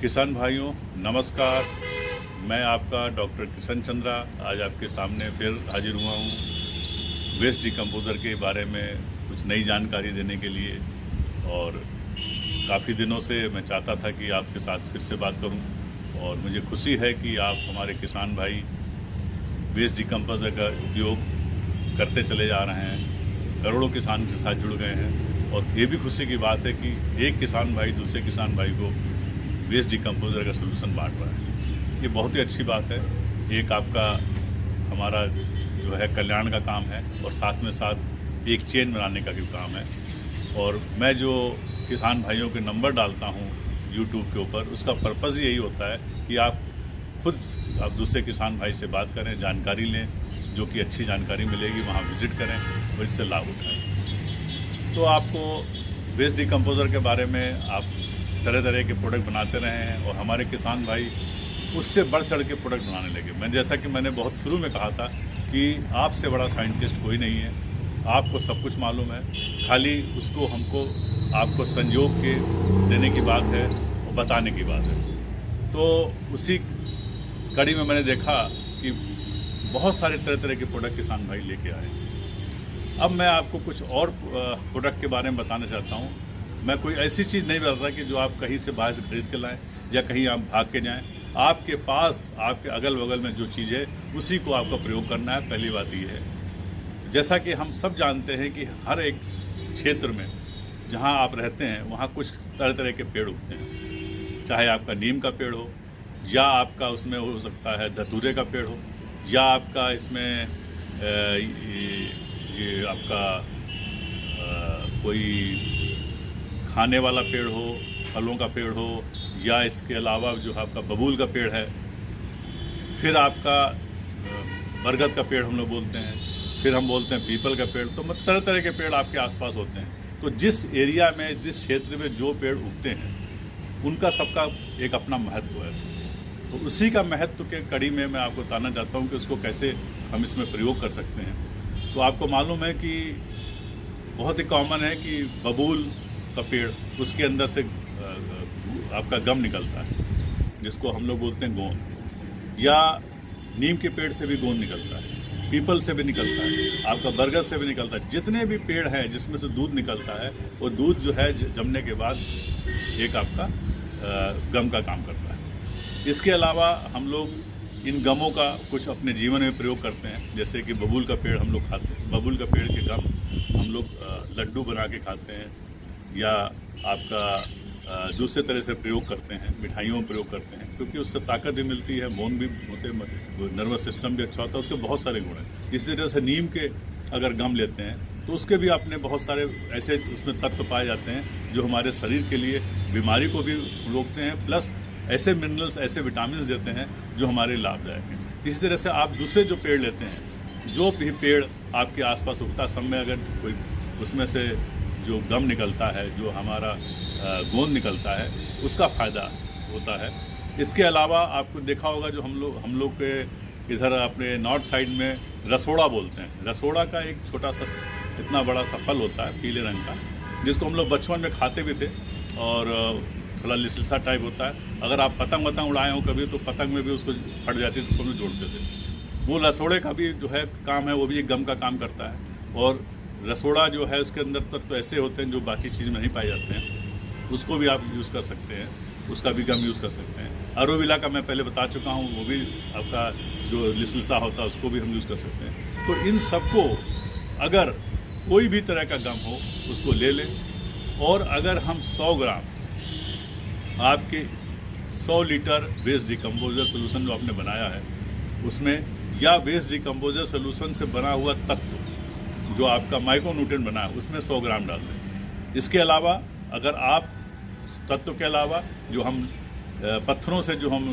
किसान भाइयों नमस्कार। मैं आपका डॉक्टर किशन चंद्रा आज आपके सामने फिर हाजिर हुआ हूँ वेस्ट डिकम्पोज़र के बारे में कुछ नई जानकारी देने के लिए। और काफ़ी दिनों से मैं चाहता था कि आपके साथ फिर से बात करूं और मुझे खुशी है कि आप हमारे किसान भाई वेस्ट डिकम्पोज़र का उपयोग करते चले जा रहे हैं, करोड़ों किसान के साथ जुड़ गए हैं। और ये भी खुशी की बात है कि एक किसान भाई दूसरे किसान भाई को वेस्ट डिकम्पोज़र का सोल्यूशन बांट रहा है। ये बहुत ही अच्छी बात है। एक आपका हमारा जो है कल्याण का काम है और साथ में साथ एक चेन बनाने का भी काम है। और मैं जो किसान भाइयों के नंबर डालता हूँ यूट्यूब के ऊपर, उसका पर्पज़ यही होता है कि आप दूसरे किसान भाई से बात करें, जानकारी लें, जो कि अच्छी जानकारी मिलेगी वहाँ विज़िट करें और इससे लाभ उठाएं। तो आपको वेस्ट डिकम्पोज़र के बारे में आप तरह तरह के प्रोडक्ट बनाते रहे हैं और हमारे किसान भाई उससे बढ़ चढ़ के प्रोडक्ट बनाने लगे। जैसा कि मैंने बहुत शुरू में कहा था कि आपसे बड़ा साइंटिस्ट कोई नहीं है, आपको सब कुछ मालूम है, खाली उसको हमको आपको संयोग के देने की बात है और बताने की बात है। तो उसी कड़ी में मैंने देखा कि बहुत सारे तरह तरह के प्रोडक्ट किसान भाई लेके आए। अब मैं आपको कुछ और प्रोडक्ट के बारे में बताना चाहता हूँ। मैं कोई ऐसी चीज़ नहीं बताता कि जो आप कहीं से बाहर से खरीद के लाएं या कहीं आप भाग के जाएं। आपके पास आपके अगल बगल में जो चीज़ है उसी को आपका प्रयोग करना है। पहली बात ये है, जैसा कि हम सब जानते हैं कि हर एक क्षेत्र में जहाँ आप रहते हैं वहाँ कुछ तरह तरह के पेड़ उगते हैं। चाहे आपका नीम का पेड़ हो या आपका उसमें हो सकता है धतूरे का पेड़ हो या आपका इसमें ये आपका कोई खाने वाला पेड़ हो, फलों का पेड़ हो, या इसके अलावा जो आपका बबूल का पेड़ है, फिर आपका बरगद का पेड़ हम लोग बोलते हैं, फिर हम बोलते हैं पीपल का पेड़। तो तरह तरह के पेड़ आपके आसपास होते हैं। तो जिस एरिया में, जिस क्षेत्र में जो पेड़ उगते हैं उनका सबका एक अपना महत्व है। तो उसी का महत्व के कड़ी में मैं आपको बताना चाहता हूँ कि उसको कैसे हम इसमें प्रयोग कर सकते हैं। तो आपको मालूम है कि बहुत ही कॉमन है कि बबूल का पेड़, उसके अंदर से आपका गम निकलता है जिसको हम लोग बोलते हैं गोंद, या नीम के पेड़ से भी गोंद निकलता है, पीपल से भी निकलता है, आपका बरगद से भी निकलता है। जितने भी पेड़ हैं जिसमें से दूध निकलता है वो दूध जो है जमने के बाद एक आपका गम का काम करता है। इसके अलावा हम लोग इन गमों का कुछ अपने जीवन में प्रयोग करते हैं। जैसे कि बबूल का पेड़ हम लोग खाते हैं, बबूल का पेड़ के गम हम लोग लड्डू बना के खाते हैं, या आपका दूसरे तरह से प्रयोग करते हैं, मिठाइयों में प्रयोग करते हैं, क्योंकि उससे ताकत भी मिलती है, बोन भी होते हैं, नर्वस सिस्टम भी अच्छा होता है, उसके बहुत सारे गुण हैं। इसी तरह से नीम के अगर गम लेते हैं तो उसके भी अपने बहुत सारे ऐसे उसमें तत्व पाए जाते हैं जो हमारे शरीर के लिए बीमारी को भी रोकते हैं, प्लस ऐसे मिनरल्स, ऐसे विटामिन देते हैं जो हमारे लाभदायक हैं। इसी तरह से आप दूसरे जो पेड़ लेते हैं, जो भी पेड़ आपके आसपास उगता, सब में अगर कोई उसमें से जो गम निकलता है, जो हमारा गोंद निकलता है, उसका फ़ायदा होता है। इसके अलावा आपको देखा होगा जो हम लोग के इधर अपने नॉर्थ साइड में रसोड़ा बोलते हैं। रसोड़ा का एक छोटा सा इतना बड़ा सा फल होता है पीले रंग का, जिसको हम लोग बचपन में खाते भी थे और थोड़ा लिसलसा टाइप होता है। अगर आप पतंग उड़ाए हो कभी तो पतंग में भी उसको फट जाती है, उसको हम लोग जोड़ते थे। वो रसोड़े का भी जो है काम है, वो भी एक गम का काम करता है। और रसोड़ा जो है उसके अंदर तत्व ऐसे होते हैं जो बाकी चीज़ में नहीं पाए जाते हैं, उसको भी आप यूज़ कर सकते हैं, उसका भी गम यूज़ कर सकते हैं। एलोवेरा का मैं पहले बता चुका हूँ, वो भी आपका जो लिसलसा होता है उसको भी हम यूज़ कर सकते हैं। तो इन सबको अगर कोई भी तरह का गम हो उसको ले लें। और अगर हम 100 ग्राम आपके 100 लीटर वेस्ट डिकम्पोज़र सोल्यूशन जो आपने बनाया है उसमें, या वेस्ट डिकम्पोज़र सोल्यूशन से बना हुआ तत्व जो आपका माइक्रोन्यूट्रिएंट बना है उसमें 100 ग्राम डाल दें। इसके अलावा अगर आप तत्व के अलावा जो हम पत्थरों से जो हम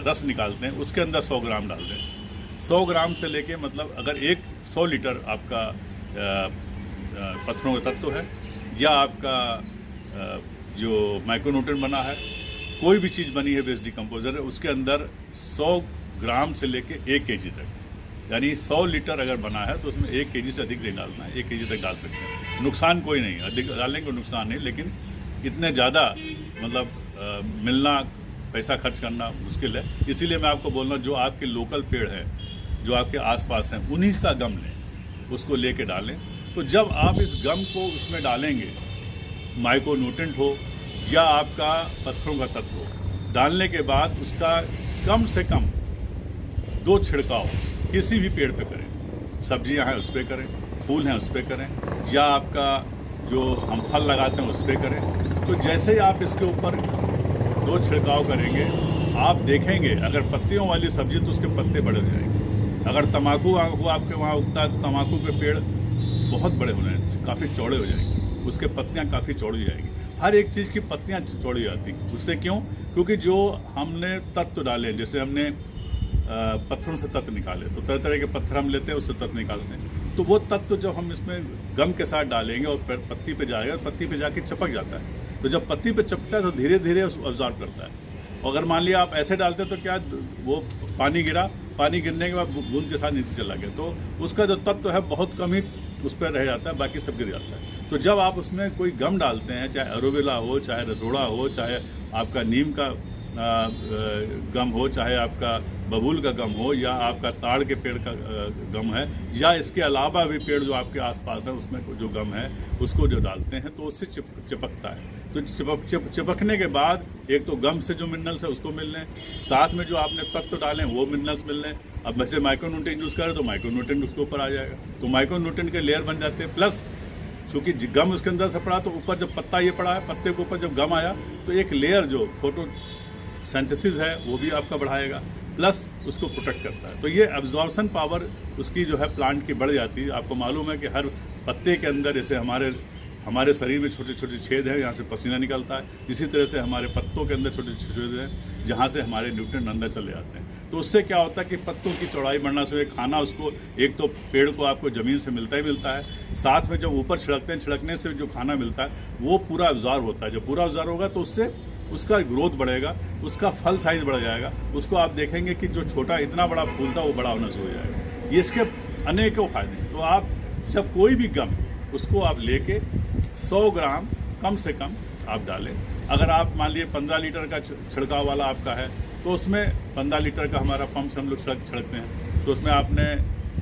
रस निकालते हैं उसके अंदर 100 ग्राम डाल दें। 100 ग्राम से लेके मतलब अगर 100 लीटर आपका पत्थरों का तत्व है या आपका जो माइक्रोन्यूट्रिएंट बना है, कोई भी चीज़ बनी है वेस्ट डिकम्पोज़र है, उसके अंदर 100 ग्राम से लेके 1 केजी तक, यानी 100 लीटर अगर बना है तो उसमें 1 केजी से अधिक नहीं डालना है, 1 केजी तक डाल सकते हैं। नुकसान कोई नहीं, अधिक डालने को नुकसान नहीं, लेकिन इतने ज़्यादा मतलब मिलना पैसा खर्च करना मुश्किल है। इसीलिए मैं आपको बोल रहा हूँ, जो आपके लोकल पेड़ है, जो आपके आसपास हैं, उन्हीं का गम लें, उसको लेके डालें। तो जब आप इस गम को उसमें डालेंगे, माइक्रोन्यूट्रिएंट हो या आपका पत्थरों का तत्व हो, डालने के बाद उसका कम से कम 2 छिड़काव किसी भी पेड़ पे करें। सब्जियां हैं उस पर करें, फूल हैं उस पर करें, या आपका जो हम फल लगाते हैं उस पर करें। तो जैसे ही आप इसके ऊपर 2 छिड़काव करेंगे, आप देखेंगे अगर पत्तियों वाली सब्जी तो उसके पत्ते बड़े हो जाएंगे। अगर तम्बाकू आपके वहाँ उगता है तो तम्बाकू के पेड़ बहुत बड़े हो जाएंगे, काफ़ी चौड़े हो जाएंगे, उसके पत्तियाँ काफ़ी चौड़ी हो जाएंगी। हर एक चीज़ की पत्तियाँ चौड़ी जाती हैं। उससे क्यों? क्योंकि जो हमने तत्व डाले, जैसे हमने पत्थरों से तत्व निकाले, तो तरह तरह के पत्थर हम लेते हैं, उससे तत्व निकालते हैं। तो वो तत्व जब हम इसमें गम के साथ डालेंगे और पत्ती पे जाएगा, पत्ती पे जाके चिपक जाता है। तो जब पत्ती पे चिपकता है तो धीरे धीरे उसको ऑब्जॉर्व करता है। अगर मान लिया आप ऐसे डालते तो क्या, वो पानी गिरा, पानी गिरने के बाद बूंद के साथ नीचे चला गया, तो उसका जो तत्व है बहुत कम ही उस पर रह जाता है, बाकी सब गिर जाता है। तो जब आप उसमें कोई गम डालते हैं, चाहे एलोवेरा हो, चाहे रसोड़ा हो, चाहे आपका नीम का गम हो, चाहे आपका बबूल का गम हो, या आपका ताड़ के पेड़ का गम है, या इसके अलावा भी पेड़ जो आपके आसपास है उसमें जो गम है उसको जो डालते हैं तो उससे चिपकता है। तो चिपकने के बाद एक तो गम से जो मिनरल्स है उसको मिल लें, साथ में जो आपने तत्व डालें वो मिनरल्स मिल लें। अब वैसे माइक्रोन्यूट्रिएंट यूज करें तो माइक्रोन्यूट्रिएंट उसके ऊपर आ जाएगा, तो माइक्रोन्यूट्रिएंट के लेयर बन जाते हैं। प्लस चूंकि गम उसके अंदर से पड़ा तो ऊपर जब पत्ता ये पड़ा है, पत्ते के ऊपर जब गम आया तो एक लेयर जो फोटो सिंथेसिस है वो भी आपका बढ़ाएगा, प्लस उसको प्रोटेक्ट करता है। तो ये एब्जॉर्प्शन पावर उसकी जो है प्लांट की बढ़ जाती है। आपको मालूम है कि हर पत्ते के अंदर, जैसे हमारे शरीर में छोटे छोटे छेद हैं, यहाँ से पसीना निकलता है, इसी तरह से हमारे पत्तों के अंदर छोटे छोटे छेद हैं जहाँ से हमारे न्यूट्रिएंट अंदर चले जाते हैं। तो उससे क्या होता है कि पत्तों की चौड़ाई बढ़ना से खाना उसको, एक तो पेड़ को आपको जमीन से मिलता ही मिलता है, साथ में जब ऊपर छिड़कते हैं, छिड़कने से जो खाना मिलता है वो पूरा अब्जॉर्ब होता है। जब पूरा अब्जॉर्ब होगा तो उससे उसका ग्रोथ बढ़ेगा, उसका फल साइज बढ़ जाएगा, उसको आप देखेंगे कि जो छोटा इतना बड़ा फूल था वो बड़ा होना शुरू हो जाएगा। ये इसके अनेकों फायदे हैं। तो आप जब कोई भी गम, उसको आप लेके 100 ग्राम कम से कम आप डालें। अगर आप मान लिए 15 लीटर का छिड़काव वाला आपका है तो उसमें 15 लीटर का हमारा पंप से हम लोग छिड़कते हैं, तो उसमें आपने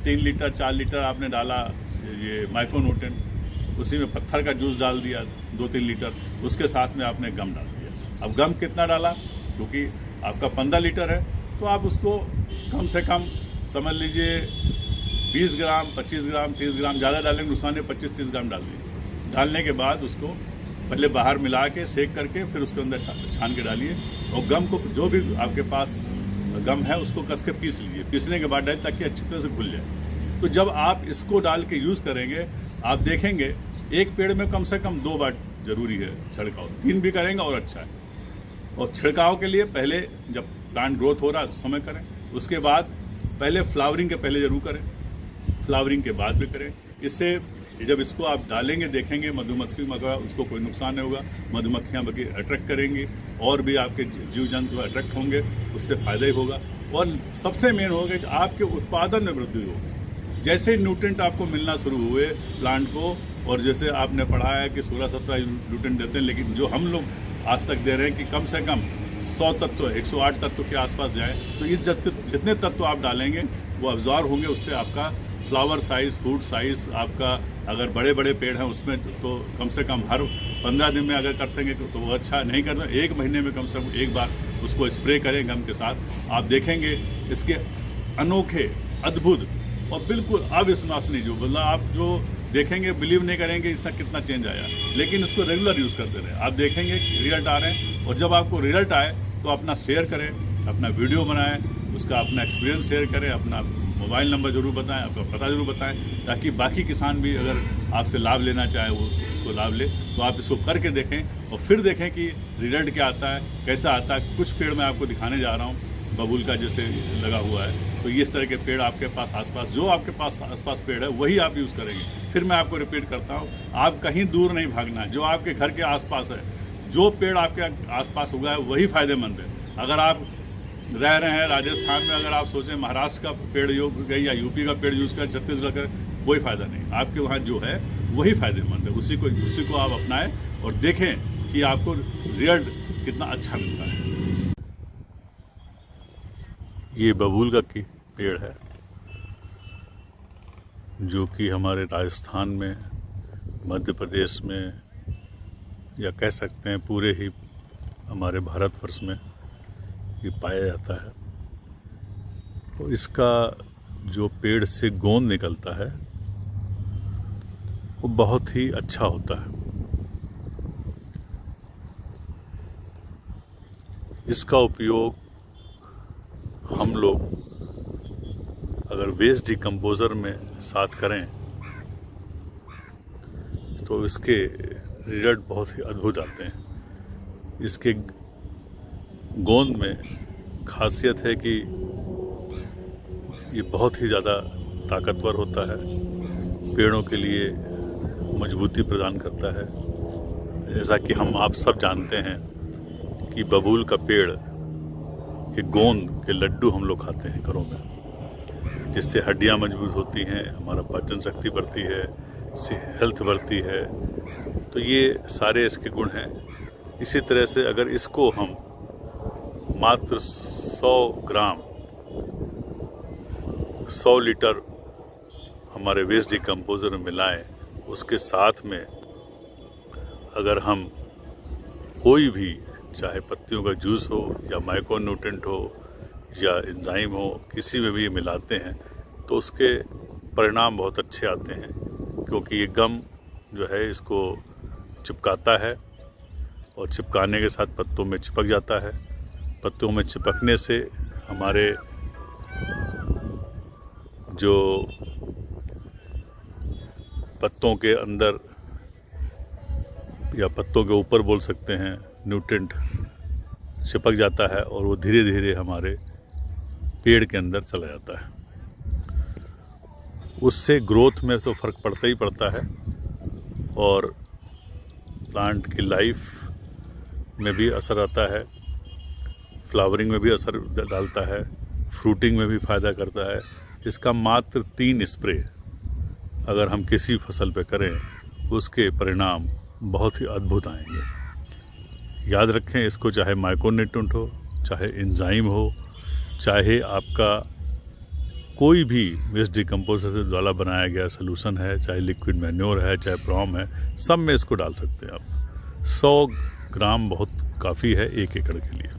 3 लीटर 4 लीटर आपने डाला ये माइक्रोन्यूट्रिएंट, उसी में पत्थर का जूस डाल दिया 2-3 लीटर, उसके साथ में आपने गम डाल दिया। अब गम कितना डाला, क्योंकि आपका 15 लीटर है तो आप उसको कम से कम समझ लीजिए 20 ग्राम 25 ग्राम 30 ग्राम, ज़्यादा डालेंगे नुकसान है, 25-30 ग्राम डाल दीजिए। डालने के बाद उसको पहले बाहर मिला के सेक करके फिर उसके अंदर छान के डालिए, और गम को जो भी आपके पास गम है उसको कस के पीस लीजिए। पीसने के बाद डालिए ताकि अच्छी तरह से घुल जाए। तो जब आप इसको डाल के यूज़ करेंगे, आप देखेंगे एक पेड़ में कम से कम 2 बार जरूरी है छिड़काव, 3 भी करेंगे और अच्छा है। और छिड़काव के लिए पहले जब प्लांट ग्रोथ हो रहा है उस समय करें, उसके बाद पहले फ्लावरिंग के पहले जरूर करें, फ्लावरिंग के बाद भी करें। इससे जब इसको आप डालेंगे देखेंगे मधुमक्खी मगर उसको कोई नुकसान नहीं होगा, मधुमक्खियाँ बाकी अट्रैक्ट करेंगी और भी आपके जीव जंतु अट्रैक्ट होंगे, उससे फायदा ही होगा। और सबसे मेन होगा कि आपके उत्पादन में वृद्धि होगी। जैसे न्यूट्रिएंट आपको मिलना शुरू हुए प्लांट को, और जैसे आपने पढ़ा है कि 16-17 न्यूट्रिएंट देते हैं, लेकिन जो हम लोग आज तक दे रहे हैं कि कम से कम 100 तत्व 108 तत्व के आसपास जाए, तो इस जितने तत्व आप डालेंगे वो अब्जॉर्ब होंगे, उससे आपका फ्लावर साइज, फ्रूट साइज, आपका अगर बड़े बड़े पेड़ हैं उसमें तो कम से कम हर 15 दिन में अगर कर सकेंगे तो वो अच्छा, नहीं कर सकें 1 महीने में कम से कम 1 बार उसको स्प्रे करें गम के साथ। आप देखेंगे इसके अनोखे, अद्भुत और बिल्कुल अविश्वसनीय, जो मतलब आप जो देखेंगे बिलीव नहीं करेंगे इसका कितना चेंज आया। लेकिन इसको रेगुलर यूज़ करते रहे, आप देखेंगे रिजल्ट आ रहे हैं। और जब आपको रिजल्ट आए तो अपना शेयर करें, अपना वीडियो बनाएं, उसका अपना एक्सपीरियंस शेयर करें, अपना मोबाइल नंबर जरूर बताएं, आपका पता जरूर बताएं, ताकि बाकी किसान भी अगर आपसे लाभ लेना चाहे वो उसको लाभ ले। तो आप इसको करके देखें और फिर देखें कि रिजल्ट क्या आता है, कैसा आता है। कुछ पेड़ मैं आपको दिखाने जा रहा हूँ, बबूल का जैसे लगा हुआ है, तो इस तरह के पेड़ आपके पास आसपास, जो आपके पास आसपास पेड़ है वही आप यूज़ करेंगे। फिर मैं आपको रिपीट करता हूँ, आप कहीं दूर नहीं भागना है, जो आपके घर के आसपास है, जो पेड़ आपके आसपास उगा है वही फायदेमंद है। अगर आप रह रहे हैं राजस्थान में, अगर आप सोचें महाराष्ट्र का पेड़ या यूपी का पेड़ यूज़ करें, छत्तीसगढ़ का, कोई फ़ायदा नहीं। आपके वहाँ जो है वही फायदेमंद है, उसी को आप अपनाएं और देखें कि आपको रिजल्ट कितना अच्छा मिलता है। ये बबूल का पेड़ है जो कि हमारे राजस्थान में, मध्य प्रदेश में, या कह सकते हैं पूरे ही हमारे भारतवर्ष में ये पाया जाता है। तो इसका जो पेड़ से गोंद निकलता है वो बहुत ही अच्छा होता है। इसका उपयोग हम लोग अगर वेस्ट डिकम्पोज़र में साथ करें तो इसके रिजल्ट बहुत ही अद्भुत आते हैं। इसके गोंद में खासियत है कि ये बहुत ही ज़्यादा ताकतवर होता है, पेड़ों के लिए मजबूती प्रदान करता है। जैसा कि हम आप सब जानते हैं कि बबूल का पेड़ के गोंद के लड्डू हम लोग खाते हैं घरों में, जिससे हड्डियां मजबूत होती हैं, हमारा पाचन शक्ति बढ़ती है, इससे हेल्थ बढ़ती है। तो ये सारे इसके गुण हैं। इसी तरह से अगर इसको हम मात्र 100 ग्राम 100 लीटर हमारे वेस्ट डिकम्पोज़र में मिलाएं, उसके साथ में अगर हम कोई भी, चाहे पत्तियों का जूस हो या माइक्रोन्यूट्रेंट हो या एंजाइम हो, किसी में भी ये मिलाते हैं तो उसके परिणाम बहुत अच्छे आते हैं, क्योंकि ये गम जो है इसको चिपकाता है और चिपकाने के साथ पत्तों में चिपक जाता है। पत्तों में चिपकने से हमारे जो पत्तों के अंदर या पत्तों के ऊपर बोल सकते हैं, न्यूट्रेंट चिपक जाता है और वो धीरे धीरे हमारे पेड़ के अंदर चला जाता है। उससे ग्रोथ में तो फ़र्क पड़ता ही पड़ता है और प्लांट की लाइफ में भी असर आता है, फ्लावरिंग में भी असर डालता है, फ्रूटिंग में भी फ़ायदा करता है। इसका मात्र 3 स्प्रे अगर हम किसी फसल पे करें उसके परिणाम बहुत ही अद्भुत आएंगे। याद रखें, इसको चाहे माइक्रोन्यूट्रेंट हो, चाहे एंजाइम हो, चाहे आपका कोई भी वेस्ट डिकम्पोज़र से द्वारा बनाया गया सलूशन है, चाहे लिक्विड मैन्योर है, चाहे प्रॉम है, सब में इसको डाल सकते हैं आप। 100 ग्राम बहुत काफ़ी है 1 एकड़ के लिए।